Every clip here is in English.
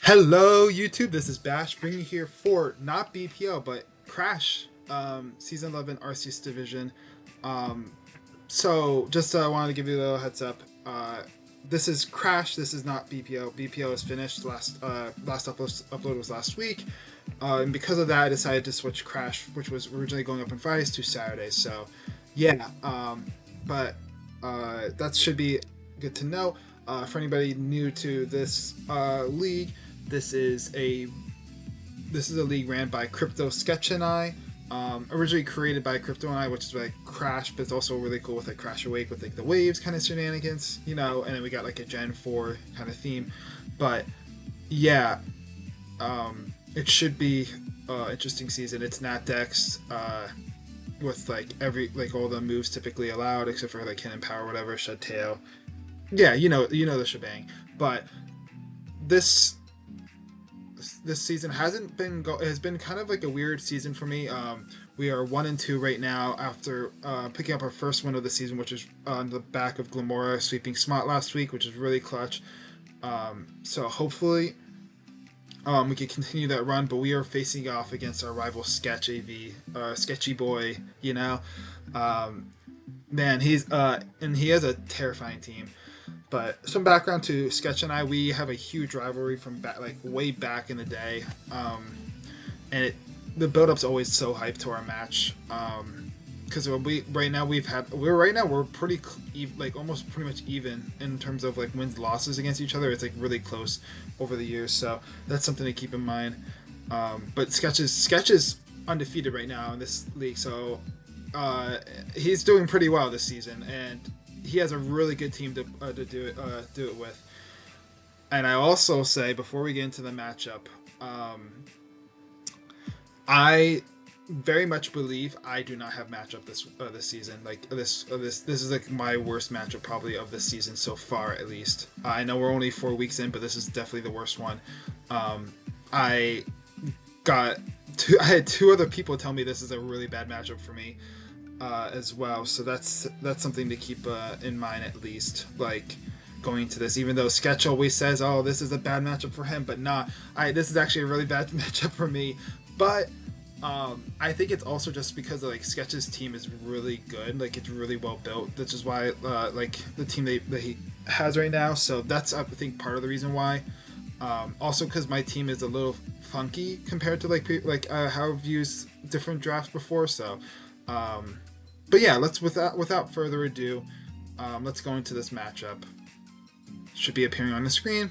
Hello YouTube, this is Bash bringing you here for not BPO but Krash Season 11 Arceus Division. So just wanted to give you a little heads up. This is Krash, this is not BPO. BPO is finished, last upload was last week. And because of that I decided to switch Krash, which was originally going up on Fridays, to Saturdays. So yeah, but that should be good to know. For anybody new to this league, this is a league ran by Crypto Sketch and I, originally created by Crypto and I, which is like Krash, but it's also really cool with like Crash Awake with like the waves kind of shenanigans, you know. And then we got like a Gen 4 kind of theme. But yeah, it should be interesting season. It's Nat Dex, with like all the moves typically allowed except for like Hidden Power, whatever, Shed Tail. Yeah, you know the shebang. But this season has been kind of like a weird season for me. We are 1-2 right now after picking up our first win of the season, which is on the back of Glamora sweeping Smart last week, which is really clutch. So hopefully we can continue that run, but we are facing off against our rival Sketch AV, Sketchy Boy, you know. Man, he's and he has a terrifying team. But some background to Sketch and I, we have a huge rivalry from way back in the day, and the build-up's always so hyped to our match, because we're pretty almost pretty much even in terms of like wins losses against each other. It's like really close over the years, so that's something to keep in mind. But Sketch is undefeated right now in this league, so he's doing pretty well this season, and he has a really good team to do it with. And I also say, before we get into the matchup, I very much believe I do not have matchup this season. Like this is like my worst matchup probably of this season so far, at least. I know we're only 4 weeks in, but this is definitely the worst one. I had two other people tell me this is a really bad matchup for me. As well, so that's something to keep in mind, at least, like going into this. Even though Sketch always says, "Oh, this is a bad matchup for him," but this is actually a really bad matchup for me. But I think it's also just because like Sketch's team is really good, like it's really well built. Which is why like the team that he has right now. So that's, I think, part of the reason why. Also because my team is a little funky compared to like how I've used different drafts before. So. But yeah, without further ado, let's go into this matchup. Should be appearing on the screen.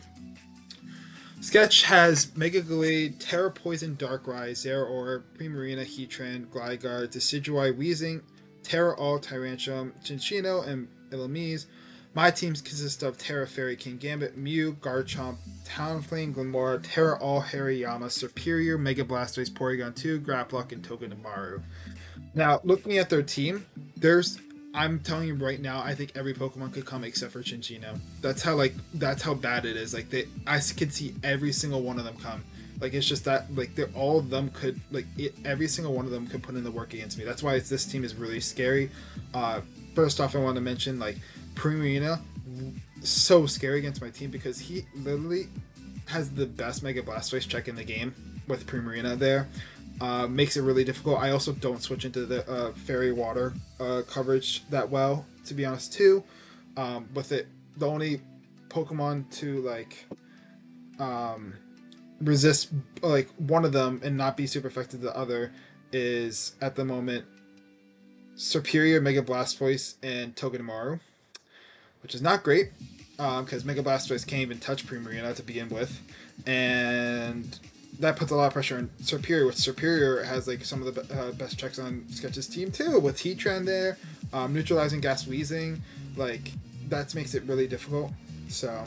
Sketch has Mega Glade, Terra Poison, Darkrai, Zeraora, Primarina, Heatran, Gligar, Decidueye, Weezing, Terra All, Tyrantrum, Cinccino, and Illumise. My teams consist of Terra Fairy, Kingambit, Mew, Garchomp, Talonflame, Glamora, Terra All, Hariyama, Superior, Mega Blastoise, Porygon 2, Grapplock, and Togedemaru. Now, looking at their team, I'm telling you right now, I think every Pokemon could come except for Cinccino. That's how bad it is. Like I could see every single one of them come. Like it's just that all of them could every single one of them could put in the work against me. That's why this team is really scary. First off, I want to mention like Primarina, so scary against my team because he literally has the best Mega Blastoise check in the game with Primarina there. Makes it really difficult. I also don't switch into the Fairy Water coverage that well, to be honest, too. With it, the only Pokemon to resist one of them and not be super effective to the other is at the moment Superior, Mega Blastoise, and Togedemaru, which is not great because Mega Blastoise can't even touch Primarina to begin with, and that puts a lot of pressure on Superior, which Superior has some of the best checks on Sketch's team too, with Heatran there, neutralizing Gas Weezing, that makes it really difficult. So,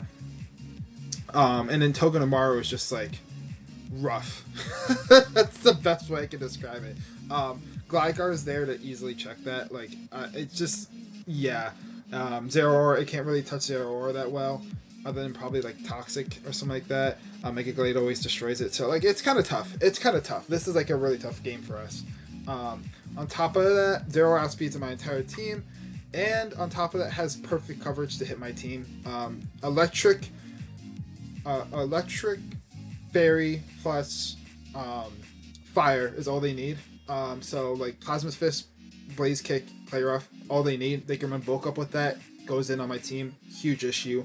and then Togedemaru is just rough. That's the best way I can describe it. Gligar is there to easily check that. It's just, yeah. Zeraora, it can't really touch Zeraora that well, other than probably Toxic or something like that. Mega Glade always destroys it, so it's kind of tough. This is a really tough game for us. On top of that, 0 outspeeds my entire team, and on top of that, has perfect coverage to hit my team. Electric, fairy plus fire is all they need. So like Plasma Fist, Blaze Kick, Play Rough, all they need. They can run bulk up with that. Goes in on my team. Huge issue.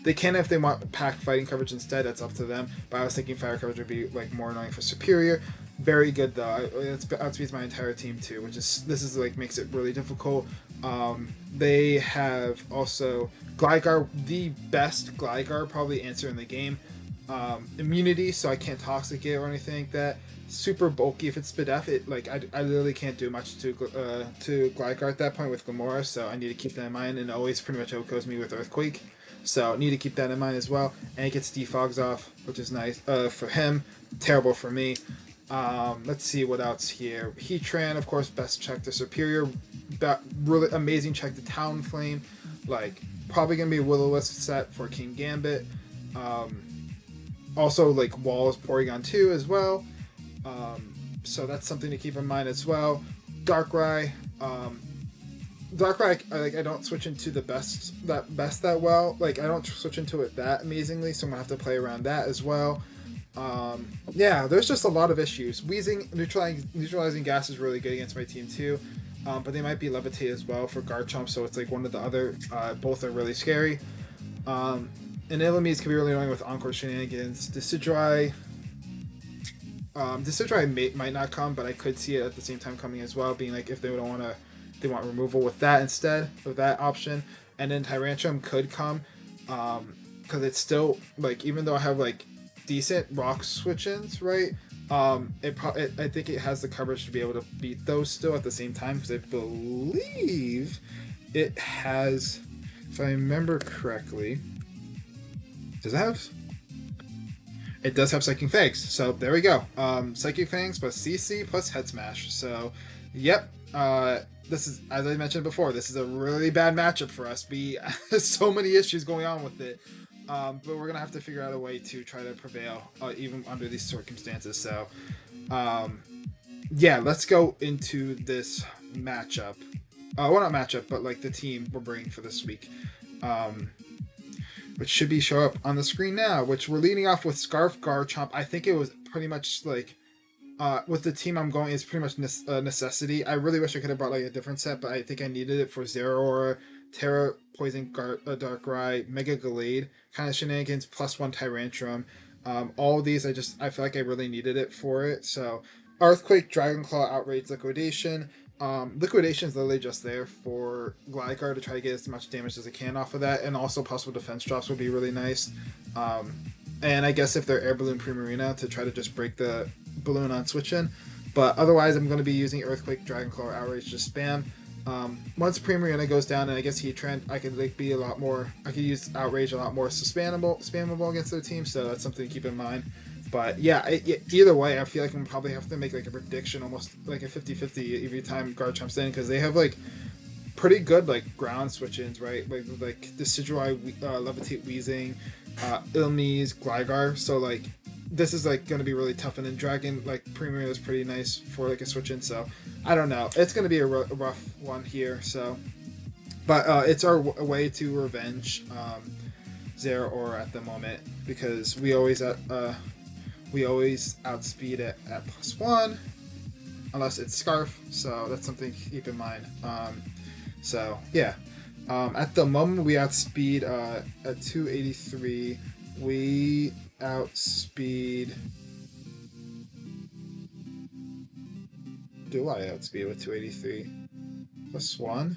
They can if they want packed fighting coverage instead. That's up to them. But I was thinking fire coverage would be like more annoying for superior. Very good though. It outspeeds my entire team too, which is this is like makes it really difficult. They have also Gligar, the best Gligar probably answer in the game. Immunity, so I can't toxic it or anything like that. Super bulky if it's Spadef. It like I literally can't do much to Gligar at that point with Gamora, so I need to keep that in mind. And it always pretty much outgoes me with Earthquake, so need to keep that in mind as well. And it gets defogs off, which is nice for him. Terrible for me. Let's see what else here. Heatran, of course, best check to superior. Really amazing check to Talonflame. Like probably gonna be a Will-O-Wisp set for King Gambit. Also like Walls Porygon 2 as well. So that's something to keep in mind as well. Darkrai. Darkrai, I don't switch into the best that well. Like I don't switch into it that amazingly, so I'm gonna have to play around that as well. Yeah, there's just a lot of issues. Wheezing, neutralizing gas is really good against my team too. But they might be Levitate as well for Garchomp, so it's like one of the other. Both are really scary. And Illumise can be really annoying with Encore shenanigans. Decidueye. Decidueye might not come, but I could see it at the same time coming as well, being like if they don't want to, they want removal with that instead of that option. And then Tyrantrum could come, because it's still like even though I have like decent rock switch-ins, right? I think it has the coverage to be able to beat those still at the same time, because I believe it has, if I remember correctly, does it have? It does have Psychic Fangs, so there we go. Psychic Fangs plus CC plus Head Smash. So, yep. This is, as I mentioned before, this is a really bad matchup for us. So many issues going on with it. But we're going to have to figure out a way to try to prevail, even under these circumstances. So, yeah, let's go into this matchup. Well, not matchup, but like the team we're bringing for this week. Which should be show up on the screen now, which we're leading off with Scarf Garchomp. I think it was pretty much like, with the team I'm going, it's pretty much necessity. I really wish I could have brought like a different set, but I think I needed it for Zeraora, Terra, Poison, Darkrai, Mega Gallade, kind of shenanigans, +1 Tyrantrum. All of these, I feel like I really needed it for it. So, Earthquake, Dragon Claw, Outrage, Liquidation. Liquidation is literally just there for Gligar to try to get as much damage as it can off of that, and also possible defense drops would be really nice. And I guess if they're Air Balloon Primarina to try to just break the balloon on switch in. But otherwise, I'm going to be using Earthquake, Dragon Claw, Outrage to spam. Once Primarina goes down, and I guess Heatran, I could like be a lot more. I could use Outrage a lot more spammable against their team, so that's something to keep in mind. But yeah, either way, I feel like I'm probably have to make like a prediction, almost like a 50-50 every time Garchomp's in, because they have like pretty good like ground switch-ins, right? Like Decidueye, Levitate, Weezing, Illumise, Gligar. So like this is like going to be really tough, and then Dragon like Premier is pretty nice for like a switch-in. So I don't know, it's going to be a rough one here. So, but it's our way to revenge Zeraora at the moment, because we always outspeed it at +1, unless it's Scarf, so that's something to keep in mind. So, yeah. At the moment, we outspeed at 283. We outspeed... Do I outspeed with 283? +1?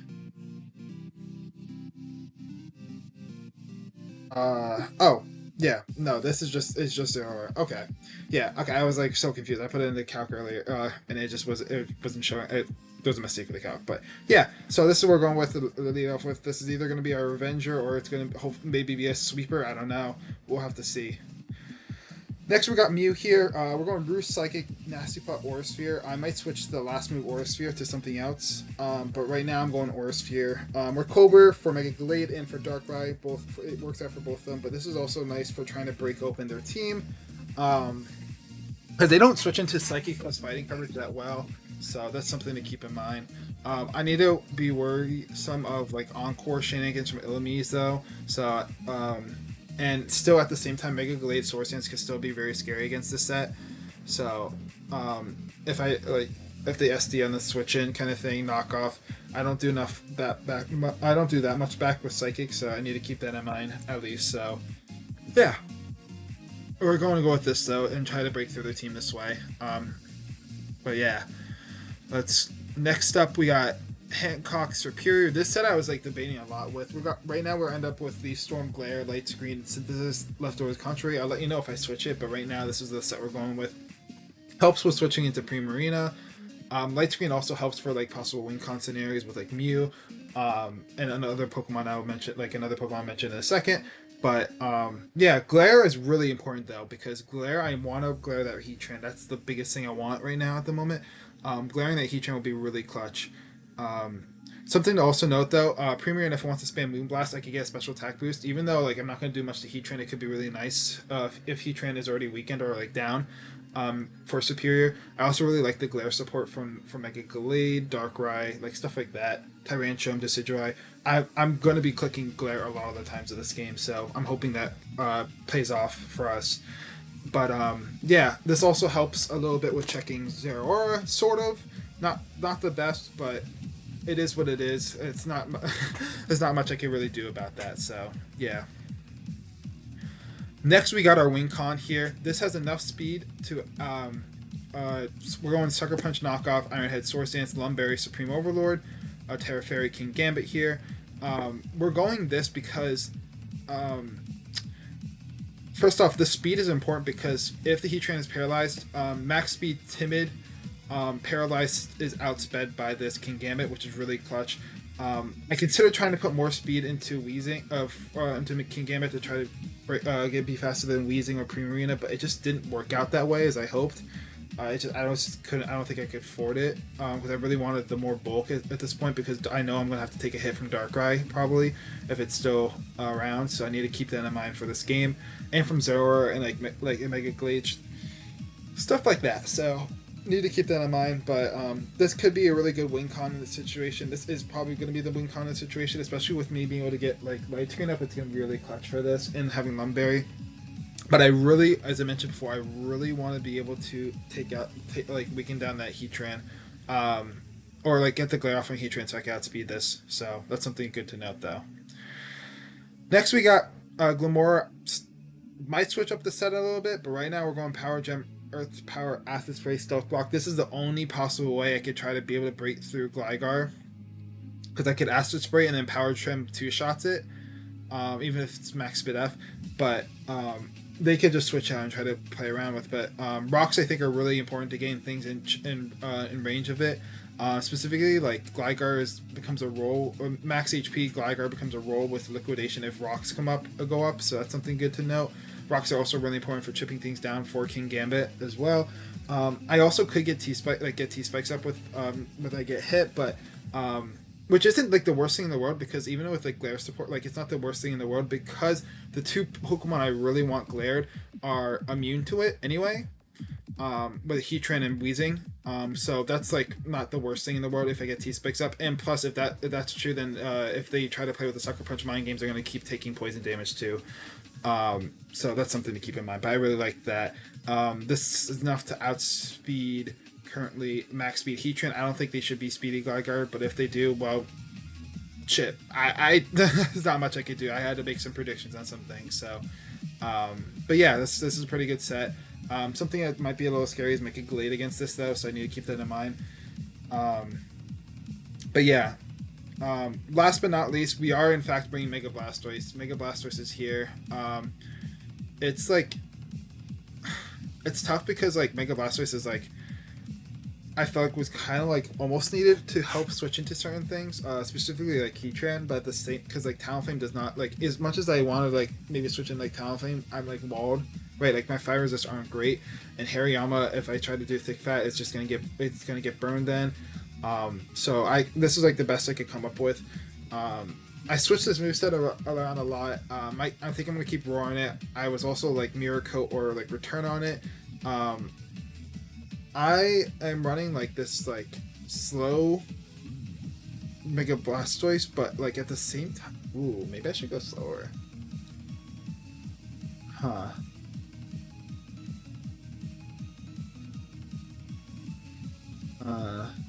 Oh. Yeah, no, this is just, it's just Zeraora. Okay. Yeah, okay, I was like so confused. I put it in the calc earlier, and it wasn't showing, there was a mistake with the calc. But yeah, so this is what we're going with, the lead off with. This is either going to be our Revenger, or it's going to maybe be a Sweeper. I don't know. We'll have to see. Next, we got Mew here. We're going Roost, Psychic, Nasty Plot, Aura Sphere. I might switch the last move Aura Sphere to something else, but right now I'm going Aura Sphere. We're Cobra for Mega Gallade and for Darkrai. It works out for both of them, but this is also nice for trying to break open their team. because they don't switch into Psychic plus fighting coverage that well, so that's something to keep in mind. I need to be worrisome of like encore shenanigans from Illumise though, so and still at the same time, Mega Glade Swords Dance can still be very scary against this set. So if I like if the SD on the switch in kind of thing knock off, I don't do enough that back. I don't do that much back with Psychic, so I need to keep that in mind at least. So yeah, we're going to go with this though and try to break through their team this way. But yeah, let's. Next up, we got Hancock Superior. This set I was like debating a lot with. We got right now we're end up with the Storm Glare, Light Screen, Synthesis, Leftovers Country. I'll let you know if I switch it, but right now this is the set we're going with. Helps with switching into Primarina. Light Screen also helps for like possible win con scenarios with like Mew, and another Pokemon I will mention, like another Pokemon I'll mention in a second. But yeah, Glare is really important though, because Glare, I want to glare that Heatran. That's the biggest thing I want right now at the moment. Glaring that Heatran will be really clutch. Something to also note though, Premier, and if it wants to spam Moonblast, I could get a special attack boost. Even though like I'm not going to do much to Heatran, it could be really nice if Heatran is already weakened or like down for Superior. I also really like the Glare support from Mega Glade, Darkrai, like stuff like that. Tyrantrum, Decidueye. I'm going to be clicking Glare a lot of the times of this game, so I'm hoping that pays off for us. But yeah, this also helps a little bit with checking Zeraora, sort of. Not the best, but it is what it is. It's not there's not much I can really do about that. So yeah. Next, we got our Wing Con here. This has enough speed to we're going Sucker Punch, Knockoff, Iron Head, Swords Dance, Lumberry, Supreme Overlord, Terra Fairy, King Gambit here. We're going this because first off, the speed is important because if the Heatran is paralyzed, max speed Timid, paralyzed is outsped by this King Gambit, which is really clutch. I consider trying to put more speed into Weezing into King Gambit to try to be faster than Weezing or Primarina, but it just didn't work out that way as I hoped. I don't think I could afford it because I really wanted the more bulk at this point because I know I'm gonna have to take a hit from Darkrai probably if it's still around, so I need to keep that in mind for this game and from Zeraora and like Mega Glade, stuff like that. So need to keep that in mind, but this could be a really good win con in this situation. This is probably going to be the win con in the situation, especially with me being able to get like Light Screen up. It's going to be really clutch for this and having Lumberry. But I really, as I mentioned before, I really want to be able to weaken down that Heatran, or like get the glare off from Heatran so I can outspeed this. So that's something good to note though. Next we got Glamora. Might switch up the set a little bit, but right now we're going Power Gem, Earth Power, Acid Spray, Stealth Block. This is the only possible way I could try to be able to break through Gligar, because I could Acid Spray and then Power Gem two shots it, even if it's max speed F. But they could just switch out and try to play around with. But rocks I think are really important to gain things in range of it. Specifically, like Gligar becomes a roll, or max HP Gligar becomes a roll with liquidation if rocks go up. So that's something good to note. Rocks are also really important for chipping things down for King Gambit as well. I also could get T-Spikes up with when I get hit, but which isn't like the worst thing in the world, because even with like Glare support, like it's not the worst thing in the world because the two Pokemon I really want glared are immune to it anyway. With Heatran and Weezing. So that's like not the worst thing in the world if I get T-Spikes up. And plus, if that's true, then if they try to play with the Sucker Punch Mind games, they're going to keep taking poison damage too. So that's something to keep in mind. But I really like that. This is enough to outspeed currently max speed Heatran. I don't think they should be speedy Gligar, but if they do, well, shit. There's not much I could do. I had to make some predictions on some things. So, but yeah, this is a pretty good set. Something that might be a little scary is Mega Glade against this though, so I need to keep that in mind. But yeah, last but not least, we are in fact bringing Mega Blastoise. Mega Blastoise is here. It's like, it's tough because like Mega Blastoise is like, I felt like was kind of like almost needed to help switch into certain things, specifically like Heatran, but at the same, because like Talonflame does not, like as much as I want to like maybe switch in like Talonflame, I'm like walled. Right, like my fire resists aren't great, and Hariyama, if I try to do thick fat, it's gonna get burned then. So this is like the best I could come up with. I switched this moveset around a lot. I think I'm gonna keep roaring it. I was also like Mirror Coat or like Return on it. I am running like this like slow Mega Blastoise, but like at the same time, ooh, maybe I should go slower. Huh.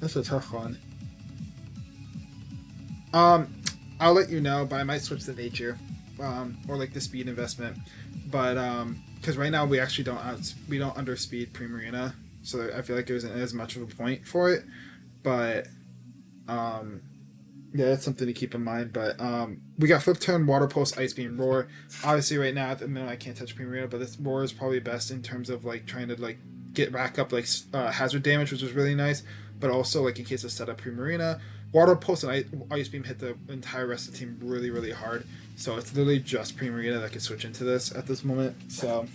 That's a tough one. Um, I'll let you know, but I might switch to nature, or like the speed investment. But because right now we actually we don't underspeed Primarina, so I feel like there isn't as much of a point for it. But um, yeah, that's something to keep in mind. But we got Flip Turn, Water Pulse, Ice Beam, Roar. Obviously, right now at the minute I can't touch Primarina, but this Roar is probably best in terms of like trying to like get rack up like hazard damage, which is really nice. But also like in case of setup Primarina, Water Pulse and Ice Beam hit the entire rest of the team really really hard. So it's literally just Primarina that can switch into this at this moment. So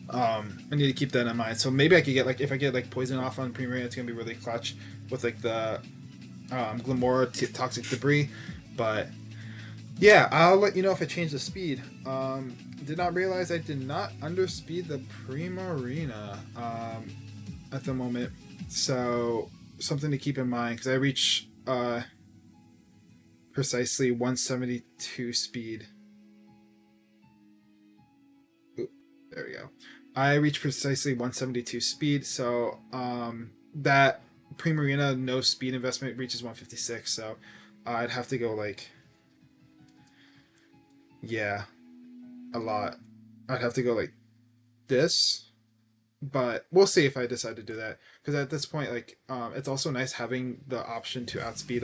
I need to keep that in mind. So maybe I could get like if I get like poison off on Primarina, it's gonna be really clutch with like the Glamora Toxic Debris. But yeah, I'll let you know if I change the speed. Did not realize I did not underspeed the Primarina at the moment. So something to keep in mind because I reach precisely 172 speed. Ooh, there we go. I reach precisely 172 speed, so that Primarina no speed investment reaches 156. So I'd have to go like yeah, a lot. I'd have to go like this, but we'll see if I decide to do that because at this point, like, it's also nice having the option to outspeed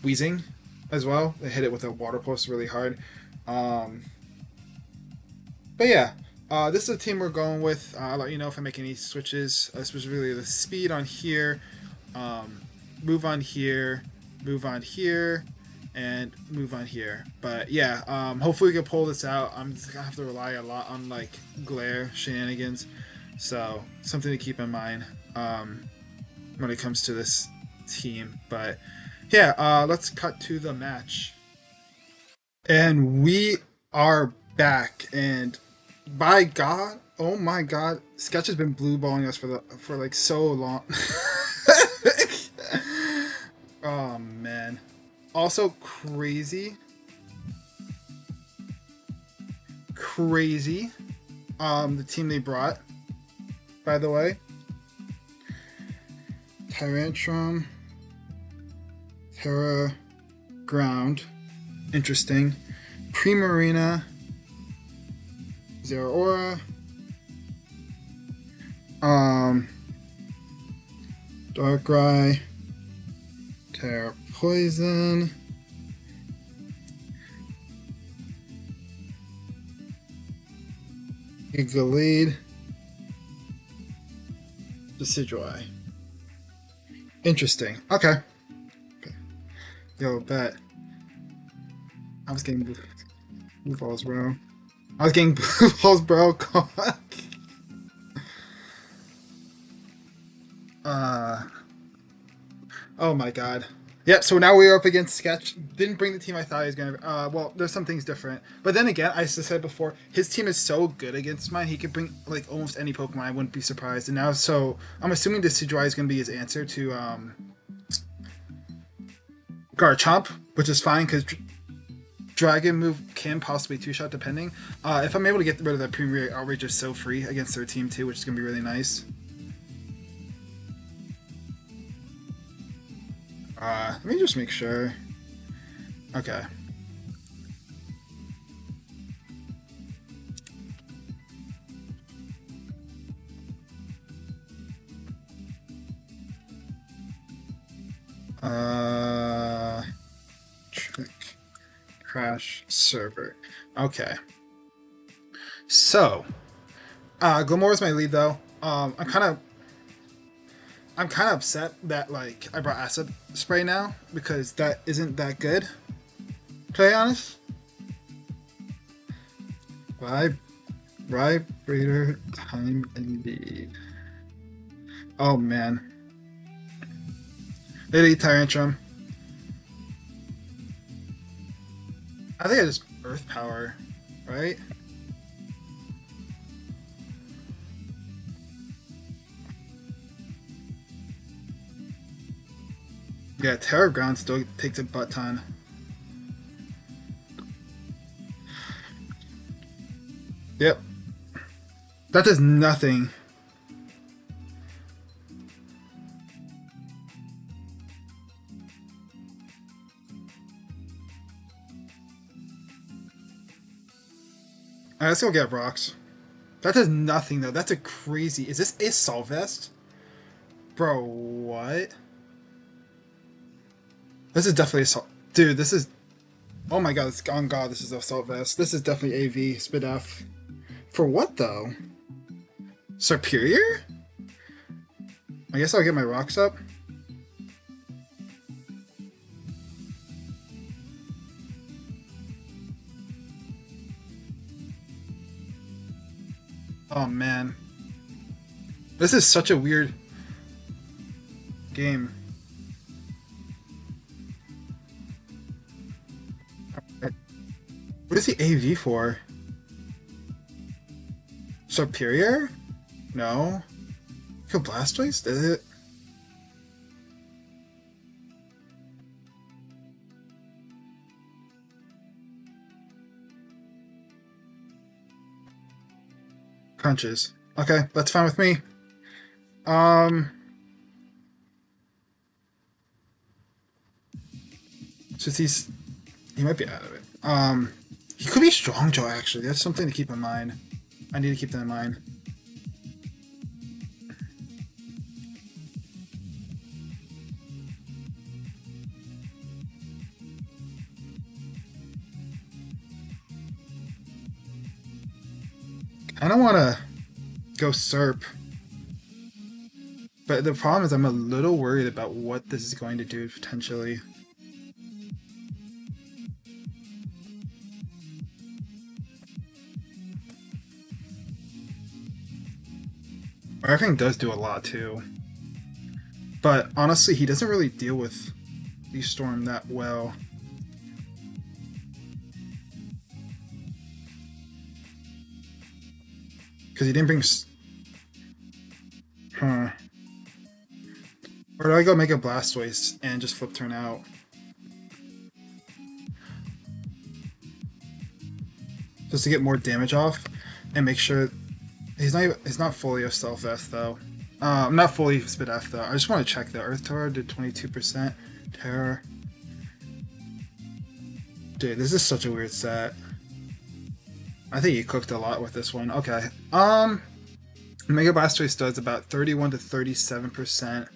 Wheezing as well. They hit it with a water pulse really hard. Um, but yeah, this is the team we're going with. I'll let you know if I make any switches, specifically the speed on here, um, move on here, move on here, and move on here. But yeah, hopefully we can pull this out. I'm just gonna have to rely a lot on like glare shenanigans, so something to keep in mind when it comes to this team. But yeah, let's cut to the match, and we are back. And by God, oh my God, Sketch has been blue balling us for like so long. Oh man. Also crazy. The team they brought, by the way. Tyrantrum, Terra, Ground, interesting. Primarina, Zero Aura, Darkrai, Terra Poison, Gigalade, Decidueye. Interesting. Okay. Yo, bet. I was getting blue balls, bro. I was getting blue balls, bro. Oh my God. Yep, so now we are up against Sketch. Didn't bring the team I thought he was going to. Well, there's some things different. But then again, I said before, his team is so good against mine, he could bring like almost any Pokemon. I wouldn't be surprised. And now, so I'm assuming Decidueye is going to be his answer to Garchomp, which is fine because Dragon move can possibly two-shot depending. If I'm able to get rid of that Premier Outrage is so free against their team too, which is going to be really nice. Let me just make sure. Okay. Trick. Crash server. Okay. So, Glamour is my lead though. I'm kind of upset that like I brought Acid Spray now because that isn't that good. To be honest. Vibrator time indeed. Oh man. Lady Tyrantrum. I think I just Earth Power, right? Yeah, Terror Ground still takes a butt ton. Yep. That does nothing. Alright, let's go get rocks. That does nothing though. That's a crazy. Is this a Assault Vest? Bro, what? This is definitely Assault. Dude, this is. Oh my god, it's on god, this is Assault Vest. This is definitely AV, Spit F. For what though? Superior? I guess I'll get my rocks up. Oh man. This is such a weird game. What is the AV for? Superior? No. Kill Blastoise? Did it? Crunches. Okay, that's fine with me. Since he might be out of it. He could be Strong Jaw actually. That's something to keep in mind. I need to keep that in mind. I don't want to go Serp. But the problem is I'm a little worried about what this is going to do potentially. Everything does do a lot too. But honestly, he doesn't really deal with the Storm that well. Because he didn't bring... Huh. Or do I go make a Blastoise and just flip turn out? Just to get more damage off and make sure he's not fully a Stealth Vest though. Not fully Spit F though. I just want to check the Earth Tower did 22% Terror. Dude, this is such a weird set. I think he cooked a lot with this one. Okay. Mega Blastoise does about 31 to 37%.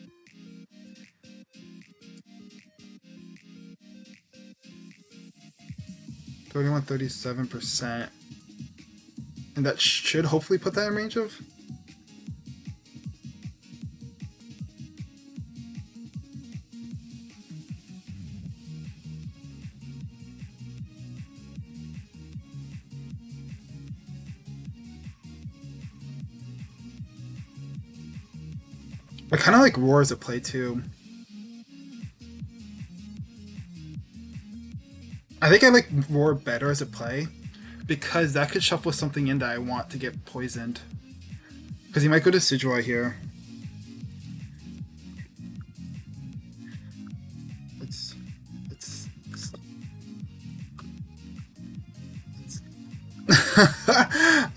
(31, 37%). And that should hopefully put that in range of. I kind of like Roar as a play too. I think I like Roar better as a play because that could shuffle something in that I want to get poisoned. Because he might go to Sidroy here. It's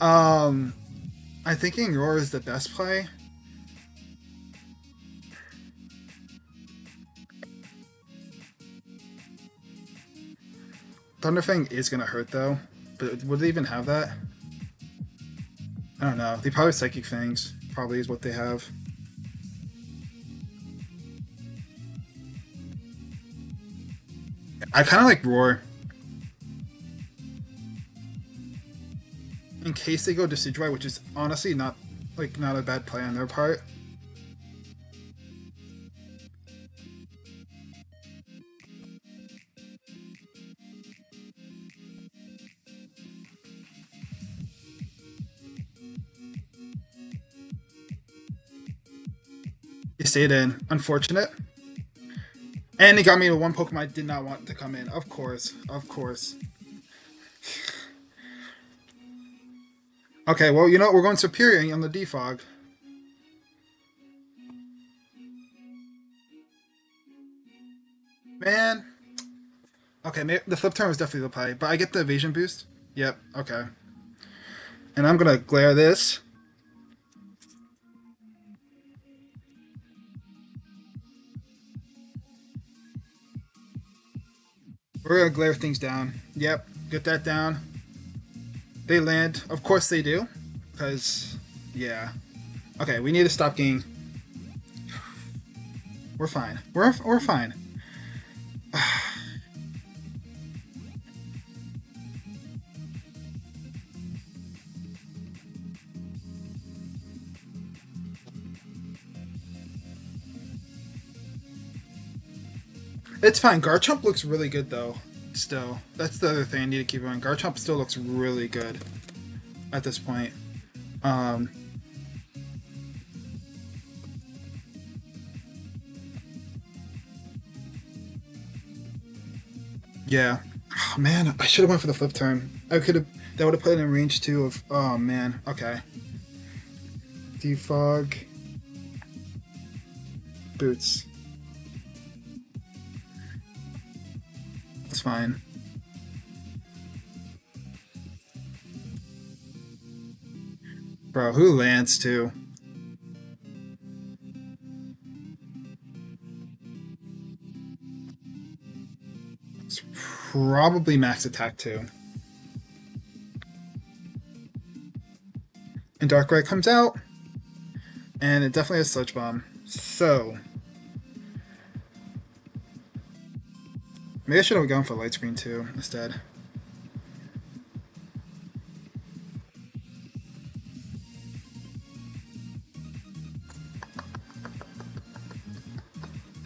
I'm thinking Roar is the best play. Thunderfang is gonna hurt though, but would they even have that? I don't know. They probably Psychic Fangs. Probably is what they have. I kind of like Roar. In case they go Decidueye, which is honestly not a bad play on their part. He stayed in. Unfortunate. And he got me to one Pokemon I did not want to come in. Of course. Of course. Okay, well, you know what? We're going Superior on the Defog. Man. Okay, the flip turn was definitely the play, but I get the evasion boost. Yep. Okay. And I'm gonna glare this. We're gonna glare things down. Yep. Get that down. They land. Of course they do. Because, yeah. Okay, we need to stop getting. We're fine. We're fine. It's fine. Garchomp looks really good though. Still, that's the other thing I need to keep going. Garchomp still looks really good at this point. Um, yeah. Oh, man, I should have went for the flip turn. I could have. That would have put it in range too of. Oh man. Okay. Defog. Boots. It's fine. Bro, who lands too? It's probably max attack too. And Darkrai comes out, and it definitely has Sludge Bomb. So maybe I should have gone for Light Screen too instead.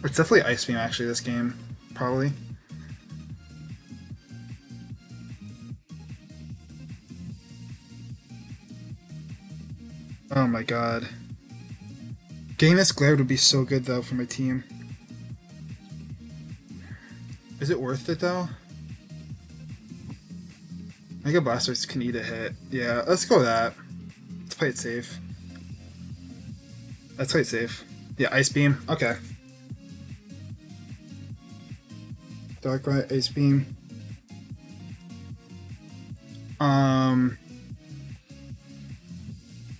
It's definitely Ice Beam actually this game, probably. Oh my god. Getting this Glare would be so good though for my team. Is it worth it though? Mega Blasters can eat a hit. Yeah, let's go with that. Let's play it safe. Let's play it safe. Yeah, Ice Beam. Okay. Darkrai, Ice Beam.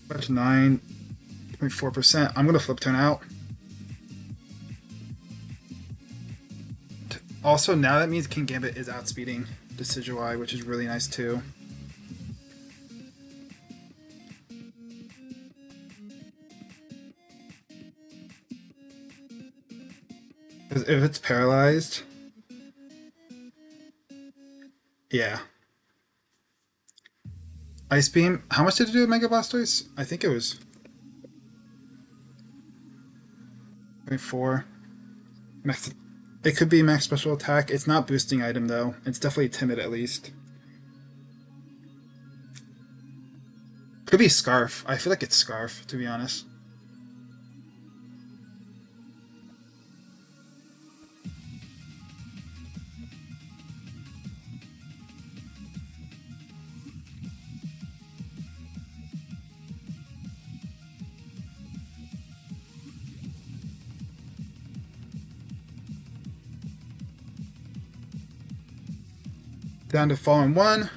That's 9.4%. I'm gonna flip turn out. Also, now that means King Gambit is outspeeding Decidueye, which is really nice too. Because if it's paralyzed, yeah. Ice Beam. How much did it do with Mega Blastoise? I think it was 0.4. Max. It could be max special attack. It's not boosting item though. It's definitely timid at least. Could be Scarf. I feel like it's Scarf, to be honest. Down to Fallen 1.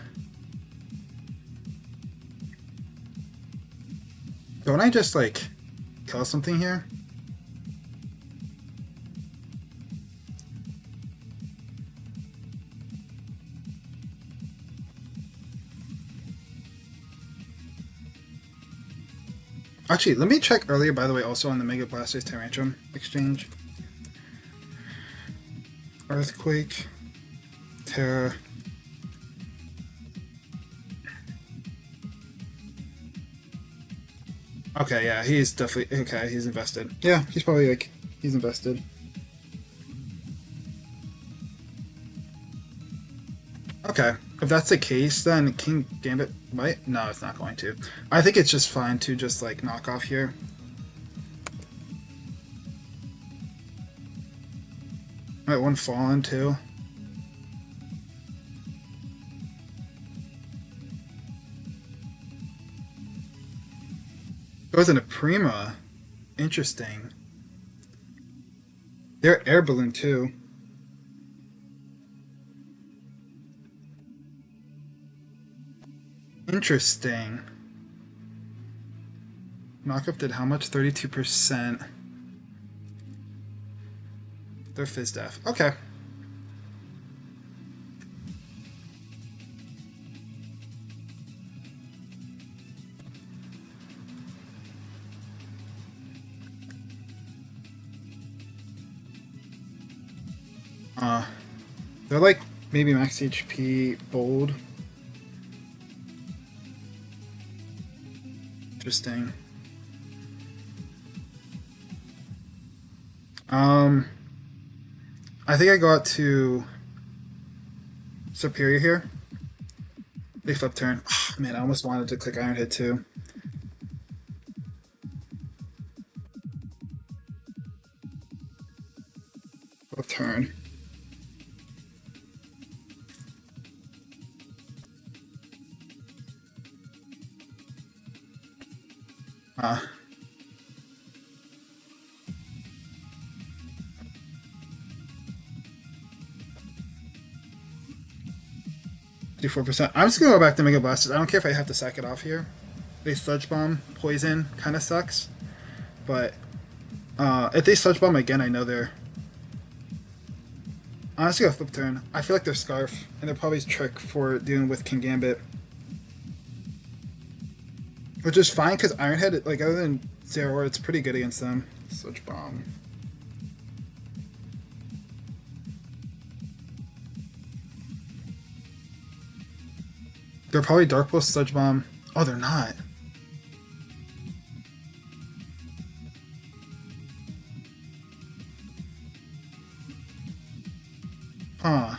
Don't I just, like, kill something here? Actually, let me check earlier, by the way, also on the Mega Blastoise Tyrantrum exchange. Earthquake. Terra. Okay, yeah, he's definitely... Okay, he's invested. Yeah, he's probably, like... He's invested. Okay, if that's the case, then King Gambit might... No, it's not going to. I think it's just fine to just, like, knock off here. Might one Fallen, too. Goes into Prima. Interesting. They're Air Balloon, too. Interesting. Knockup did how much? 32%. They're Fizz Def. Okay. Uh, they're like maybe max HP bold. Interesting. I think I got to Superior here. They flip turn. Oh, man, I almost wanted to click Iron Head too. Flip turn. Uh, do 4%. I'm just gonna go back to Mega Blasters. I don't care if I have to sack it off here. They Sludge Bomb, Poison, kind of sucks. But if they Sludge Bomb again, I know they're. Honestly, I'll flip turn. I feel like they're Scarf, and they're probably Trick for dealing with King Gambit. Which is fine, because Iron Head, like, other than Zeraora, it's pretty good against them. Sludge Bomb. They're probably Dark Pulse, Sludge Bomb. Oh, they're not. Huh.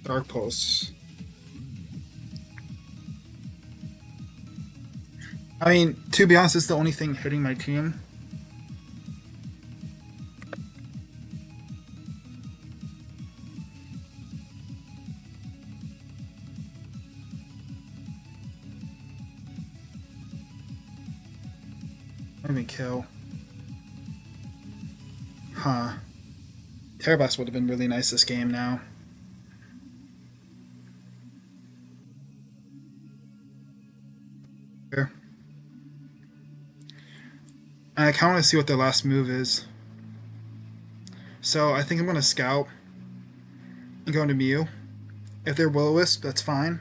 Dark Pulse. I mean, to be honest, it's the only thing hitting my team. Maybe kill. Huh. Terra Blast would have been really nice this game now. Here. And I kind of want to see what their last move is. So I think I'm going to Scout and go into Mew. If they're Will-O-Wisp, that's fine.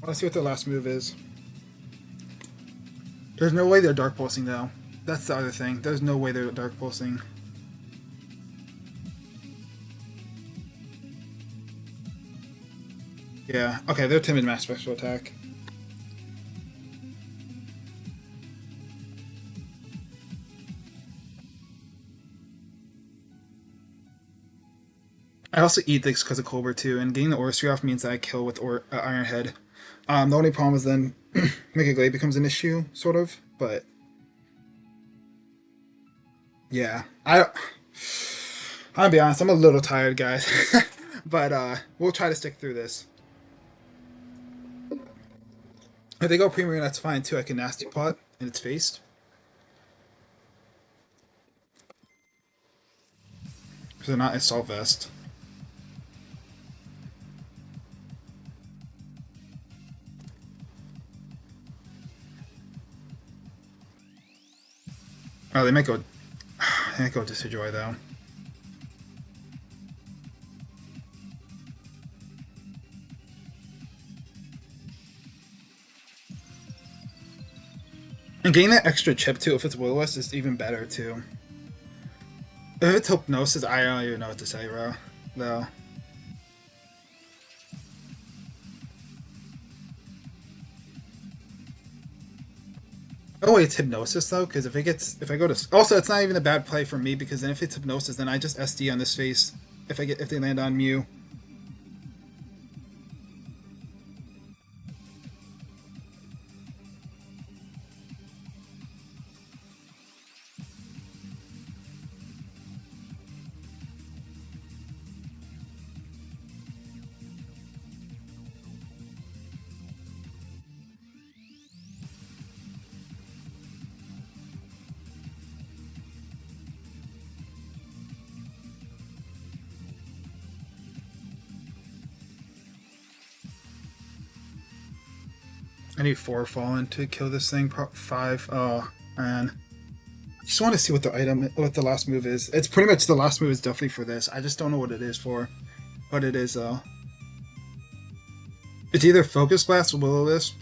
I want to see what their last move is. There's no way they're Dark Pulsing, though. That's the other thing. There's no way they're Dark Pulsing. Yeah, okay, they're Timid Max Special Attack. I also eat this because of Cobra too, and getting the Oristry off means that I kill with Iron Head. The only problem is then Mega Glade becomes an issue, sort of, but yeah. I'll be honest, I'm a little tired, guys. But we'll try to stick through this. If they go Premier, that's fine too. I can Nasty Plot in its face. Because they're not Assault Vest. Oh, they might go. They might go Decidueye though. And getting that extra chip too, if it's Will-O-Wisp, is even better too. If it's Hypnosis, I don't even know what to say, bro. Though. Oh wait, it's Hypnosis though, because if I go to also, it's not even a bad play for me because then if it's Hypnosis, then I just SD on this face if they land on Mew. I need 4 fallen to kill this thing. 5. Oh man. I just want to see what the last move is. It's pretty much the last move is definitely for this. I just don't know what it is for. What it is though. It's either Focus Blast or Will-O-Wisp.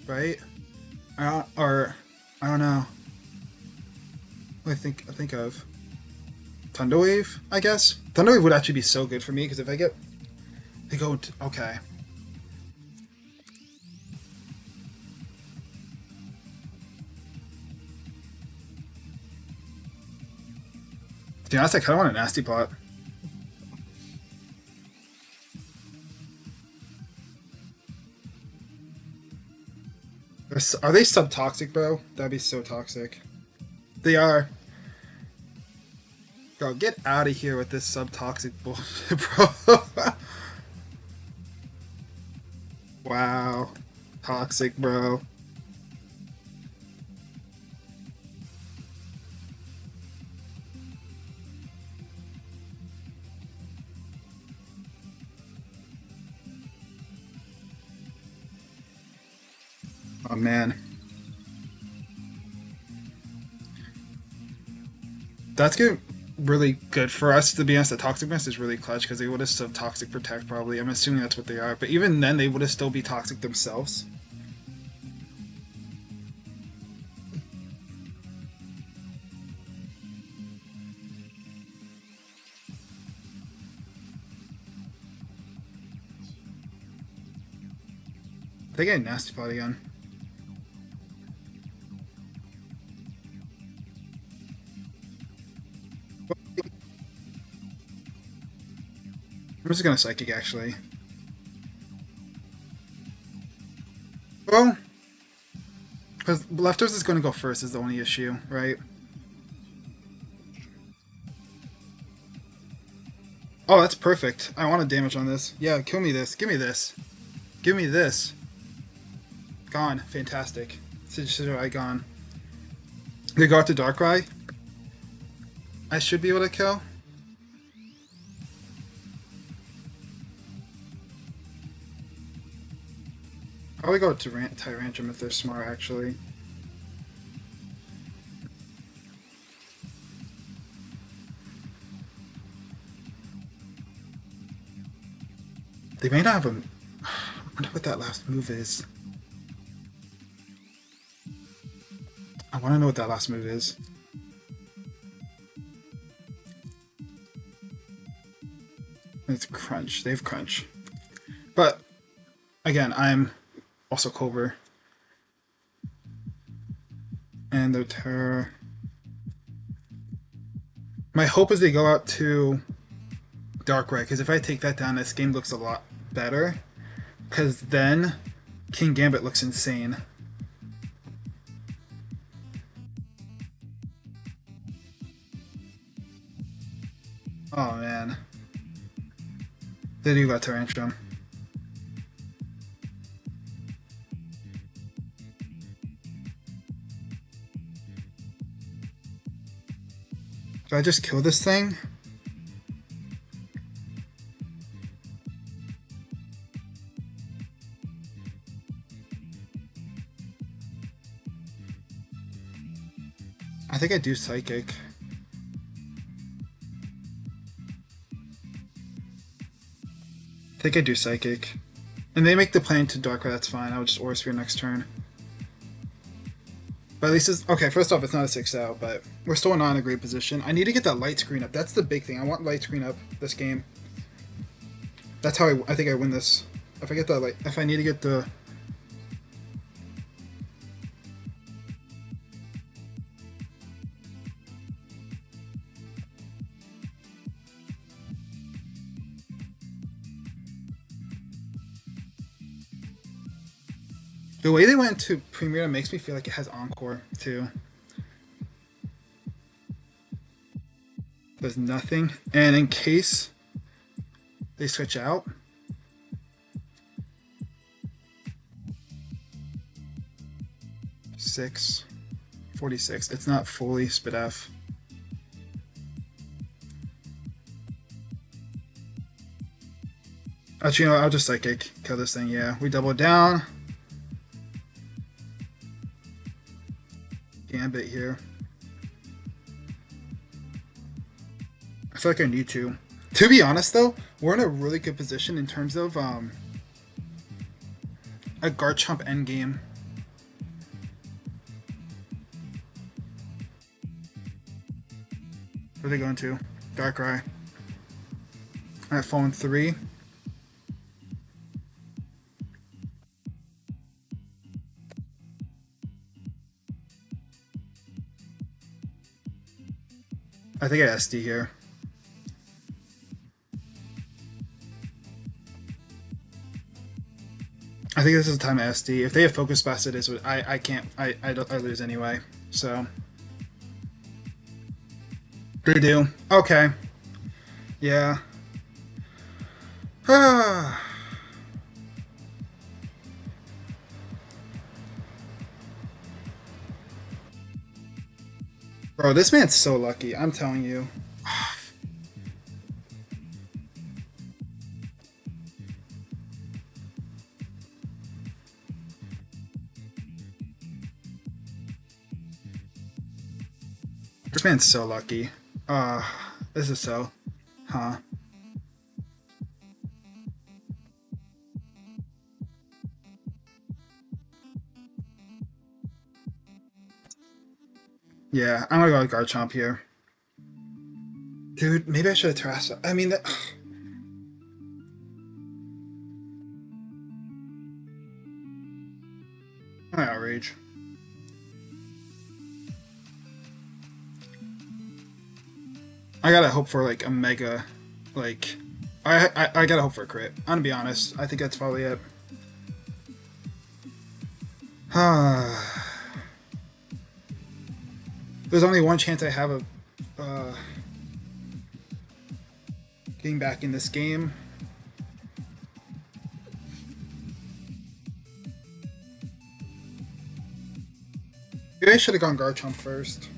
Right? Or I don't know. What I think of Thunderwave, I guess. Thunderwave would actually be so good for me because if I get they go to, okay. To be honest, I kind of want a Nasty Plot. Are they sub-toxic, bro? That'd be so toxic. They are. Bro, get out of here with this sub-toxic bullshit, bro. Wow. Toxic, bro. Oh, man. That's good. Really good for us, to be honest. The Toxic Mist is really clutch because they would have still Toxic Protect probably. I'm assuming that's what they are. But even then, they would have still be toxic themselves. They get a Nasty Plot again. I'm just gonna Psychic actually. Well, because Leftovers is gonna go first is the only issue, right? Oh, that's perfect. I want to damage on this. Yeah, kill me this. Give me this. Give me this. Gone. Fantastic. Sidrai gone. They go out to Darkrai. I should be able to kill. Probably go to Tyrantrum if they're smart, actually. They may not have a... I wonder what that last move is. I want to know what that last move is. It's Crunch. They have Crunch. But, again, I'm also Cobra. And the Terror. My hope is they go out to Darkrai, because if I take that down, this game looks a lot better. Because then King Gambit looks insane. Oh man. They do got Tyrantrum. Do I just kill this thing? I think I do Psychic. I think I do Psychic. And they make the play into Darkrai, that's fine. I'll just Aura Sphere next turn. But at least it's... Okay, first off, it's not a 6-out, but we're still not in a great position. I need to get that light screen up. That's the big thing. I want light screen up this game. That's how I think I win this. If I get that light... If I need to get the... The way they went to Premier makes me feel like it has Encore, too. There's nothing. And in case they switch out... Six. 46. It's not fully Spidef. Actually, you know, I'll just psychic kill this thing. Yeah, we double down. Gambit here. I feel like I need to. To be honest, though, we're in a really good position in terms of a Garchomp endgame. Where are they going to? Darkrai. Alright, phone 3. I think I SD here. I think this is the time of SD. If they have focus best, it is. I can't. I lose anyway. So. They do. Okay. Yeah. Bro, this man's so lucky. I'm telling you. This man's so lucky. This is so. Huh. Yeah, I'm gonna go with Garchomp here. Dude, maybe I should have Terrasse. I mean, my outrage. I gotta hope for like a mega, like, I gotta hope for a crit. I'm gonna be honest. I think that's probably it. There's only one chance I have of getting back in this game. Maybe I should have gone Garchomp first.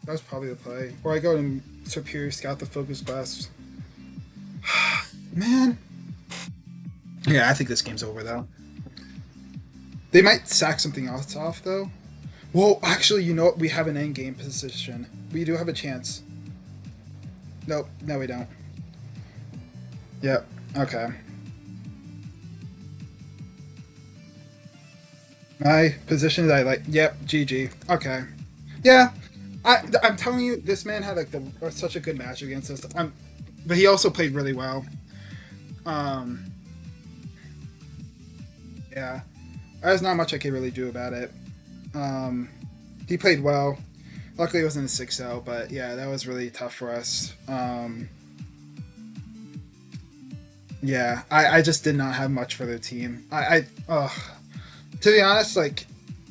That was probably the play. Or I go and Superior Scout the Focus Glass. Man. Yeah, I think this game's over though. They might sack something else off though. Well, actually, you know what? We have an end game position. We do have a chance. Nope. No, we don't. Yep. Okay. My position that I like. Yep. GG. Okay. Yeah. I'm telling you, this man had like such a good match against us. But he also played really well. Yeah. There's not much I could really do about it. He played well. Luckily, it wasn't a 6-0, but yeah, that was really tough for us. Yeah, I just did not have much for the team. To be honest, like,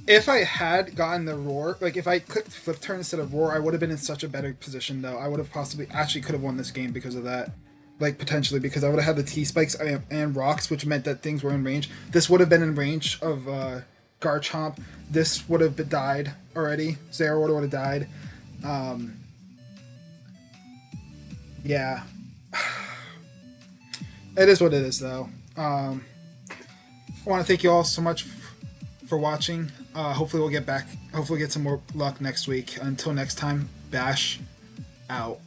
if I had gotten the roar, like if I clicked flip turn instead of roar, I would have been in such a better position though. I would have possibly actually could have won this game because of that. Like potentially because I would have had the T spikes and rocks, which meant that things were in range. This would have been in range of Garchomp. This would have died already. Zeraora would have died. Yeah. It is what it is though. I want to thank you all so much for watching. Hopefully we'll get back. Hopefully get some more luck next week. Until next time, Bash out.